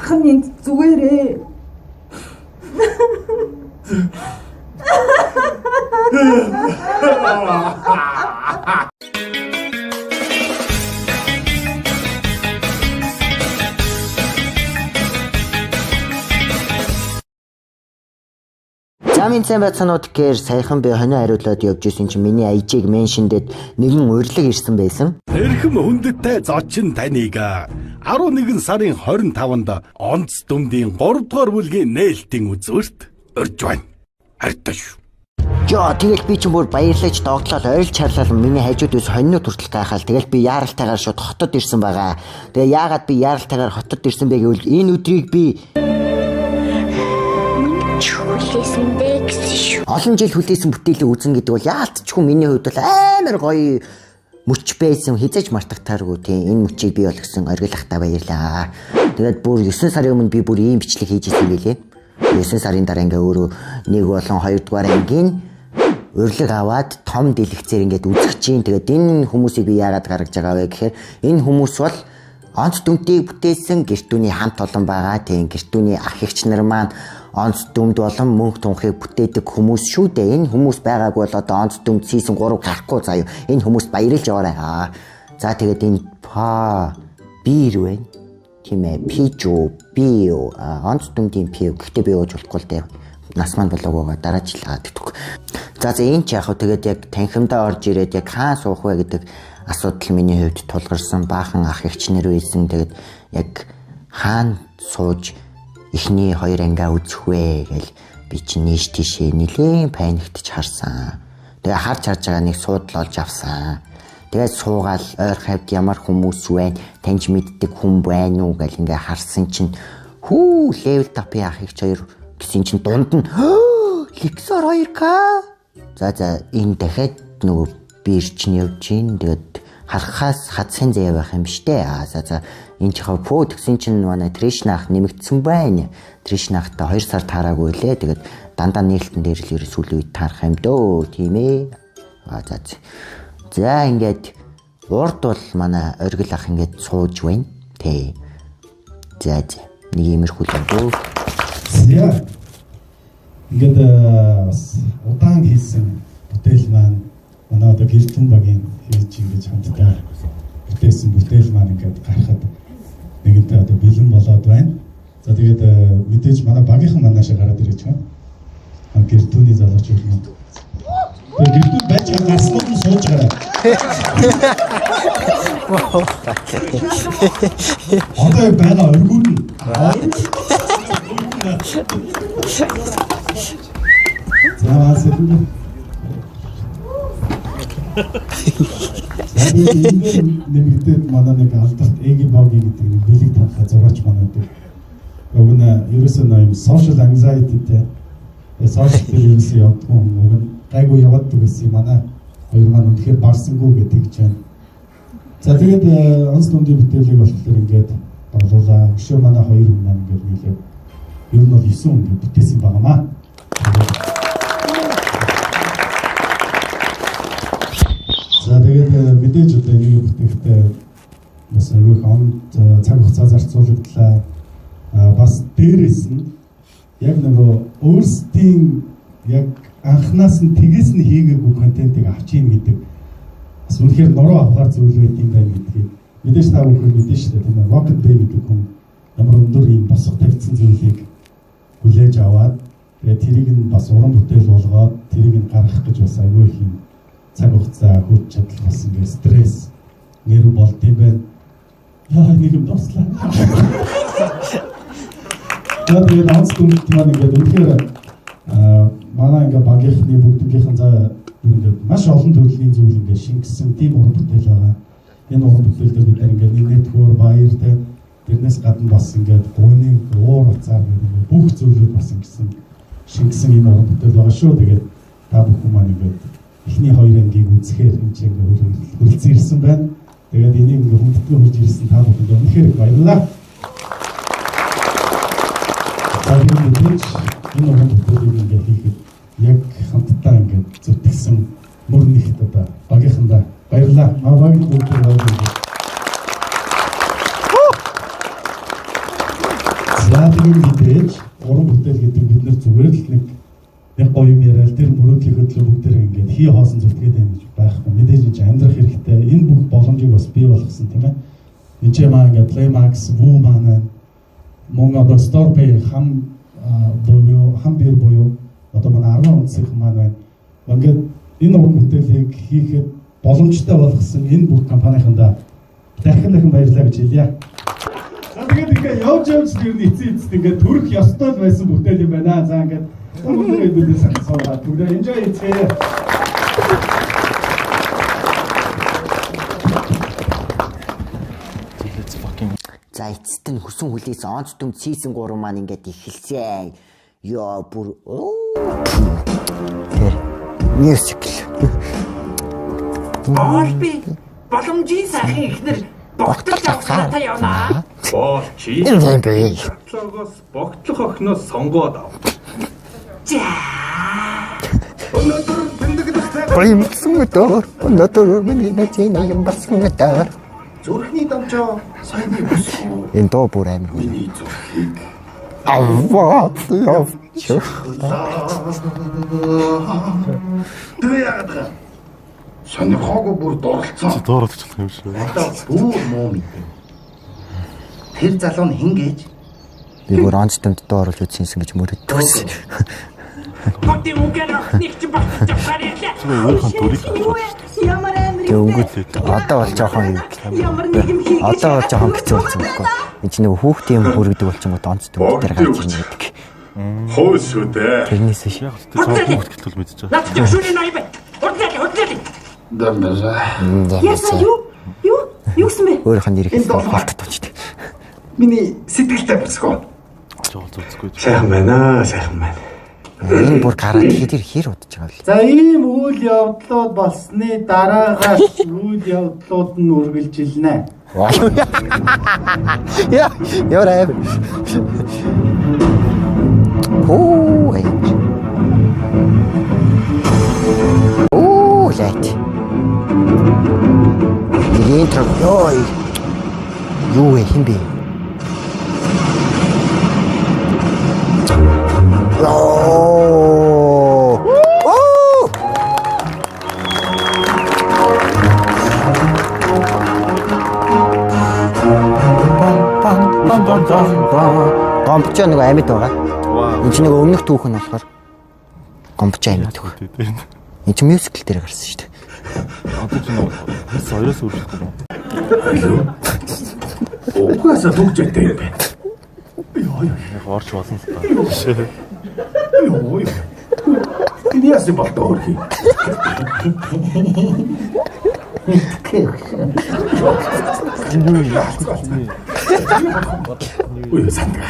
ах нь энд зүгээрээ. Замын цай бацаанууд гээр саяхан би хонио хариулаад явж исэн чинь миний аяжийг меншиндэд нэгэн урилга ирсэн байсан. Эрхэм хүндэттэй зочин таныг 11 сарын 25-нд онц дүмдийн 3 дугаар бүлгийн нээлтийн үзүүрт урьж байна. Хайртай шүү. Яа, тэгэл би чинь бүр баярлаж догтлол ойлж чарлал миний хажуудаас хонио хүртэл гайхал. Тэгэл би яаралтайгаар шууд хотод ирсэн байгаа. Тэгээ яагаад би яаралтайгаар хотод ирсэн бэ гэвэл энэ өдрийг би олон жил хүлээсэн бүтээлийг үзэн гэдэг бол яалтчгүй миний хувьд бол амар гоё мөч байсан, хизээж мартагтааргүй тийм. Энэ мөчийг би бол гэсэн оргилахтаа баярлаа. Тэгээд бүр 9 сарын өмнө би бүр ийм бичлэг хийж ирсэн байлээ. 9 сарын дараа ингээ өөрөө 1 болон 2 дугаар ангийн урилга аваад том дэлгэцээр ингээд үзэх чинь. Тэгээд энэ хүмүүсийг би яагаад гаргаж байгаа вэ гэхээр энэ хүмүүс бол онц дүмтийг бүтээсэн гэртүүний хамт олон байгаа тийм. Гэртүүний ах эгч нар маань онц дүмд болон мөнх тунхыг бүтээдэг хүмүүс шүү дээ. Энэ хүмүүс байгаагүй бол одоо онц дүмд сийсэн 3 гарахгүй заяа. Энэ хүмүүст баярлж яваарай. За тэгээд энэ бир вэ? Тийм ээ, пижо, био, онц дүмдийн пио. Гэхдээ би ууж болохгүй л дээ. Нас маань болоог байгаа. Дараа жил гэдэг. За энэ ч яг хөө тэгээд яг танхимдаа орж ирээд яг хаан суух вэ гэдэг асуудал миний хувьд тулгарсан. Баахан ах эгч нар үйсэн. Тэгээд яг хаан сууж эхний 2 ангиа үзэх вэ гэл би чинь нийш тийшээ нилээн паниктж харсан. Тэгээ харж байгаа нэг суудлал олж авсан. Тэгээд суугаал ойр хавьд ямар хүмүүс вэ? Таньж мэддэг хүн байна уу гэл ингээ харсан чинь level 5 ах их 2 гэсэн чинь дунд нь Lexor 2K. За энэ дахиад нөгөө бирч нь явж гин. Тэгээд харахаас хадсан заяа байх юм штэ. За энэ чихаа пөө гэсэн чинь манай Тришнах нэмэгдсэн байна. Тришнахта 2 сар таараагүй лээ. Тэгээд дандаа нээлтэн дээр л ерөөс үл үед таарах юм дөө. Тийм ээ. За ингээд урд бол манай оргил ах ингээд сууж байна. Тэ. За нэг иймэрхүү л дөө. За. Ингээд бас удаан хийсэн бүтээл маань манай одоо гэртэн багийн хийж ингэж хамтдаа бүтээсэн бүтээл маань ингээд гарахад нэгэнтээ одоо бэлэн болоод байна. За тэгээд мэдээж манай багийнхан манаашаа гараад ирэж байна. Гэртүүний залуучууд маань. Тэгээд гэртүүд байж гарснууд нь сууж гараа. Одоо байгаа өргөн. За нэмэгдээд манай нэг алдарт Эги Боги гэдэг нэг бэлэг танхаа зураач манай байдаг. Уг нь ерөөсөө юм social anxiety-тэй social дээр явдаг юм. Уг нь гайгүй яваад байсан манай хоёр маань үнэхээр барсангүй гэдэг гэж байна. За тэгээд онц дүмдийн бүтээлийг болохоор ингээд болуулаа. Өшөө манай хоёр хүн маань ингээд нийлээ. Ер нь бол 9 хүн ингээд бүтээсэн байнамаа. За тэгээд мэдээж одоо энийг бүтээхдээ бас айгүй хамт цаг хугацаа зарцуулагдлаа. Бас дээрээс нь яг нөгөө өөрсдийн яг анхнаас нь тгээс нь хийгээгүй контентыг авчийн гэдэг бас үнэхээр нуруу авахар зүйл байт юм байна гэдгийг мэдээж та бүхэн мэдэн шүү дээ. Тийм Rocket Bay гэдэг хүн ямар өндөр юм босго тавьсан зүйлийг хүлээж аваад тэгээд тэрийг нь бас уран бүтээл болгоод тэрийг нь гаргах гэж бас айгүй их юм цаг хугацаа хүч чадал бас ингээ стресс нэр болд юм байна. Яа нэг юм дуслаа. Тэгээд онц дүмт маань ингээ үнэхээр манай ингээ багийнхны бүгднийхэн за ингээ маш олон төрлийн зүйл ингээ шингэсэн тийм уран бүтээл байгаа. Энэ уран бүтээл дээр бид ингээ нэтгүүр баяр тэрнээс гадна бас ингээ гойны уур уцаар бүх зүйлүүд бас шингэсэн юм уран бүтээл байгаа шүү. Тэгээд та бүхэн маань ингээ эхний 2 ангийг үзэхээр энэ чинь ингээ хөрөлцөн ирсэн байна. Тэгээд энийг ингээ хүндэтгэн хурж ирсэн та бүхэнд үнэхээр баярлалаа. Энэ уран бүтээлийг ингээ хийхэд яг хамтдаа ингээ зүтгэсэн мөр нэгт одоо багийнхандаа баярлалаа. Багийн бүгд баярлалаа. За тэгээд мэдээж уран бүтээл гэдэг бид нар зүгээр л нэг гоё юм яриад тэр мөрөөдлийн хөдлөө бүгдээрээ ингээд хий хоосон зүтгээд байна гэж байхгүй. Мэдээж энэ амьдрах хэрэгтэй. Энэ бүх боломжийг бас бий болгосон тийм ээ. Энд ч маа ингээд Playmax, Woman мөн одоо Storepay хам бир буюу одоо манай 10 онцгой маань байна. Ингээд энэ уран бүтээлийг хийхэд боломжтой болгосон энэ бүх компанийнхандаа дахин баярлалаа гэж хэлье. За тэгээд ингээд явж ер нь эцэст ингээд төрөх ёстой байсан бүтээл юм байна. За ингээд бүгдээ бидээс асуугаад бүгдээ enjoy хийцгээе. За эцэст нь хүсэн хүлээс онц дүм season 3 маань ингээд эхэлсэн. Яа бүр musical. Орби боломжийн сайхан ихнэр богтолж авахтаа явна. Чи энэ бэ? логоос богтлох охноос сонгоод ав. За. Өнөөдөр тэмдэглэхтэй Гоймсан өдөр өнөөдөр миний нэцэн юм болсон өдөр. зүрхний дамжаа сайн босгоо. Энэ доо бүр амар хөө. Миний зүрхийг Аваа яв. Дөө яагаад сонирхоогүй бүр дурлцсан. Доорч юм шүү. Одоо бүр муу мэдээ. Тэр залуу нь хингээж Би бүр онц дүмд доо оруулж үзсэн гэж мөрөддөг байсан. Бати үгээр нэг ч богтолж авахаа. Өөрхөн төрийг Ямар амир Тэгээ өнгөт одоо бол жоохон юм. ямар нэг юм хийх. Одоо бол жоохон хэцүү болсон байхгүй. Энд чинь нэг хүүхдээ юм хүргэдэг болчихсон гот онц дүмд дээр гарч ирнэ гэдэг. хөөс шүү дээ. Тэрнээс шиг яг тэр цааш бүгдгэл мэдэж байгаа. Наад зөвшөөрийн ноёб. Худлаа. Дамжаа. Яса юу гэсэн бэ? өөрийнх нь нэрийг болтод болчихдээ. Миний сэтгэлтэй босгоо. Жоо зүцгүй. Сайхан байна, сайхан байна. Энэ бүр гараад тэр хэр удаж байгаа вэ? За ийм үйл явдлууд болсны дараагаас үйл явдлууд нь үргэлжилнэ. Яа яа. Оо лайт. Интро ёй. Юу юм бэ? Оо! Гомбч нэг амьд байгаа. Энд чинь нэг өмнөх түүх нь болохоор гомбч амьд байгаа. Энд чинь мюзикл дээр гарсан шүү дээ. Одоо ч нэг соёроос үргэлжлэхгүй юм. Угаасаа дүгжээтэй юм байна. Яг орч болсон та. Йоо. Энэ яасан болтоо хөрхий. Ой, сандра.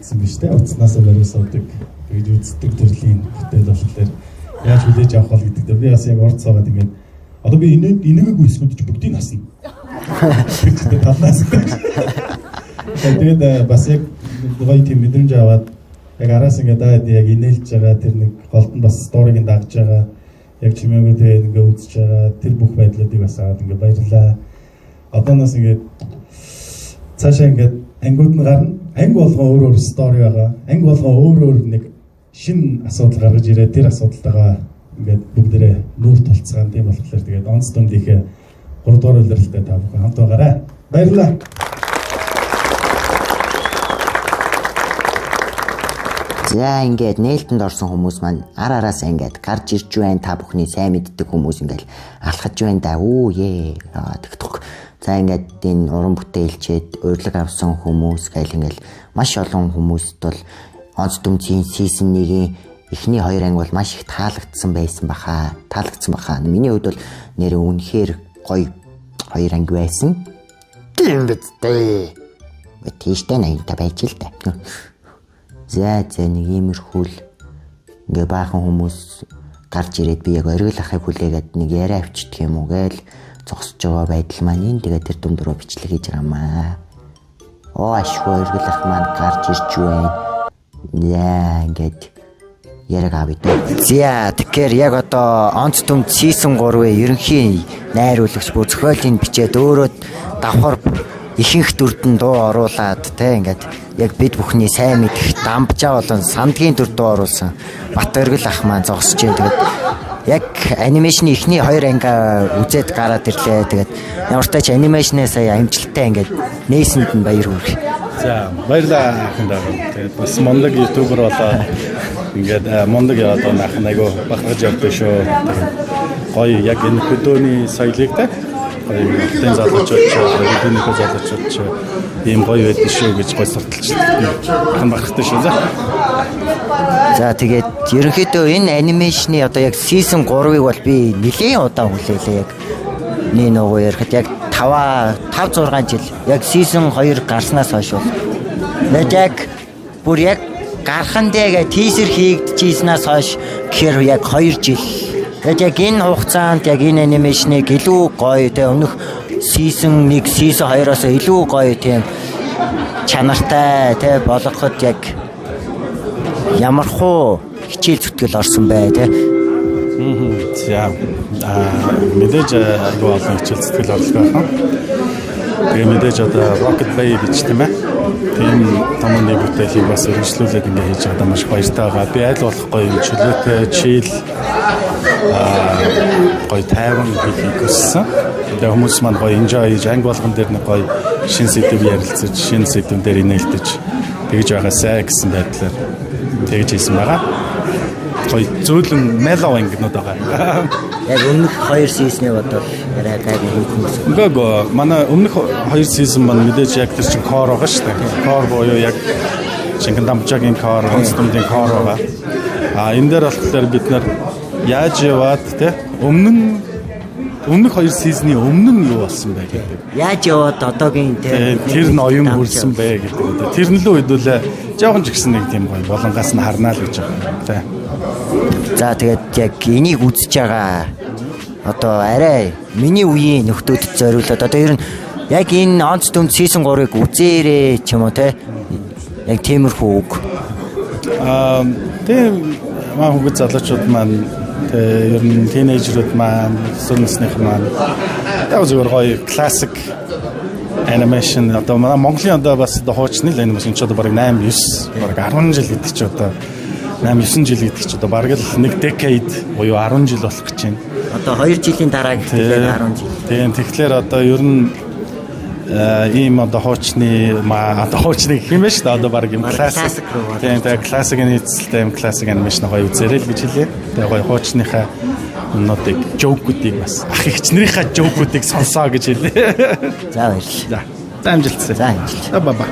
хийгдсэн биз дээ. Утаснаас бариус авдаг гэж үздэг төрлийн бүтээл болохоор яаж хүлээж авах вэ гэдэг дээр би бас яг орц суугаад ингээд одоо би энийгээгүй эсгүүд чи бүгдийг насна. Тэгтээ талнаас. Тэгээд бас яг гоё тийм мэдрэмж аваад яг араас ингээд даад яг инээлж байгаа тэр нэг голд нь бас сториг нь дагж байгаа яг чимээгүй тэгээд ингээд үзэж байгаа тэр бүх байдлуудыг бас аваад ингээд баярлаа. Одооноос ингээд цаашаа ингээд ангиуд нь гарна. Анги болгоо өөр стори байгаа. Анги болгоо өөр нэг шинэ асуудал гаргаж ирээд тэр асуудалтайгаа ингээд бүгдээрээ нүүр тулцгаан тийм болохоор тэгээд онц дүмдийнхээ 3 дугаар үйлрэлтэй та бүхэн хамт байгаарай. Баярлалаа. За ингээд нээлтэнд орсон хүмүүс маань араас ингээд гарч ирж байна. Та бүхний сайн мэддэг хүмүүс ингээд алхаж байна да. Оо ээ. Тэгтэг. За ингээд энэ уран бүтээлчэд урилга авсан хүмүүс гэл ингээл маш олон хүмүүст бол онц дүмцийн season 1-ийн эхний 2 анги бол маш их таалагдсан баха. Миний хувьд бол нэр үнэхээр гоё 2 анги байсан. Тийм биз дээ. Тийштэй наянта байж л да. За нэг иймэрхүү л ингээ баахан хүмүүс гарч ирээд би яг оргил ахыг хүлээгээд нэг яриа авчдаг юм уу гээл зогсож байгаа байдал маань энэ тэгээд тэр дунд руу бичлэг хийж байгаа маа. Ашгүй оргил ах маань гарч ирж байна. Яа ингээд яриг авъя. За тэгэхээр яг одоо онц дүм season 3-ийн ерөнхий найруулагч бүх зохиолын бичээд өөрөө давхар ихэнх дүрдэн дуу оруулаад те ингээд яг бид бүхний сайн мэдэх дамжаа болон сандгийн дүр дуу оруулсан Бат оргил ах маань зогсож байна. Тэгээд яг анимашны эхний 2 анги үзээд гараад ирлээ. Тэгээд ямар ч тач анимашнээ сая амжилттай ингээд нээсэнд нь баяр хүргэе. За баярлалаа ахын даа. Тэгээд бас мондөг ютубер болоо ингээд мондөг яваад байгаа ах айгу бахархаж явдаг шүү. Гоё яг энэ хөдөөний соёлыг та тэн залуучууд хөдөөнийхөө залуучууд ийм гоё байдаг шүү гэж гоё сурталчилж хан бахархдаг шүү. За тэгээд ерөнхийдөө энэ анимашны одоо яг season 3-ыг бол би нэлийн удаан хүлээлээ яг нэг нөгөө ярихад яг 5 6 жил яг season 2 гарснаас хойш бол яг бүр яг гархандаа тийзер хийгдчихснаас хойш гэхээр яг 2 жил. Тэгээд яг энэ хугацаанд яг энэ анимашныг илүү гоё тэ өмнөх season 1 season 2-оос илүү гоё тийм чанартай тэ болгоход яг ямар хуу хичээл зүтгэл орсон бай тэ. За мэдээж айгүй олон хичээл зүтгэл орлого байна. Тэгээ мэдээж одоо Rocket Bay гэж тийм ээ. Тийм томны бүтээлийг бас өргөжлүүлээд ингээ хийж байгаа маш баяртай байгаа. Би аль болох гоё чөлөөтэй чийл гоё тайван хийхийг хүссэн. Тэгээ хүмүүс маань гоё enjoy хийж анги болгон дээр нэг гоё шин сэдв ярилцаж, шин сэдвэн дээр инээлдэж тэгж байгаасай гэсэн байдлаар тэгж хийсэн байгаа. Гоё зөөлөн mellow ангинууд байгаа. Яг өмнөх 2 season-ыг бодвол арай гайгүй хийсэн. Үгүй манай өмнөх 2 season маань мэдээж яг тэр чин core байгаа шүү дээ. Core буюу яг шингэн дамжаагийн core, онцлогын core байгаа. Энэ дээр болохоор бид нар яаж яваад те өмнөх 2 season-ы өмнө нь юу болсон бэ гэдэг. Яаж яваад одоогийн тэр нь оюун хүрсэн бэ гэдэг. Тэрнлүү хэдүүлээ жоохон ч гэсэн нэг тийм гоё болонгаас нь харнаа л гэж байгаа те. За тэгээд яг энийг үзэж байгаа одоо арай миний үеийн нөхдөөд зориулаад одоо ер нь яг энэ онц дүм season 3-ыг үзээрэй ч юм уу те. Яг тиймэрхүү үг. Тийм маань хүүхэд залуучууд маань ер нь тинейжерүүд маань сүнснийх маань яг зөвхөн гоё классик анимашн одоо манай Монголын одоо бас одоо хуучны анимашн ч одоо бараг 8 9 бараг 10 жил гэдэг чи одоо 8 9 жил гэдэг чи одоо бараг л нэг decade буюу 10 жил болох гэж байна. Одоо 2 жилийн дараа гэхлээр 10 жил. Тийм тэгэхээр одоо ер нь ийм одоо хуучны гэх юм байна шүү дээ. Одоо бараг юм классик. Тийм классикийн эзэлтэй юм классик анимашн гоё үзээрэй л гэж хэлээ. Тэгээ гоё хуучныхаа юмнуудыг жоокуудыг бас ах ихчнэрийнхаа жоокуудыг сонсоо гэж хэлээ. За баярлалаа. За амжилт. За амжилт. Баба.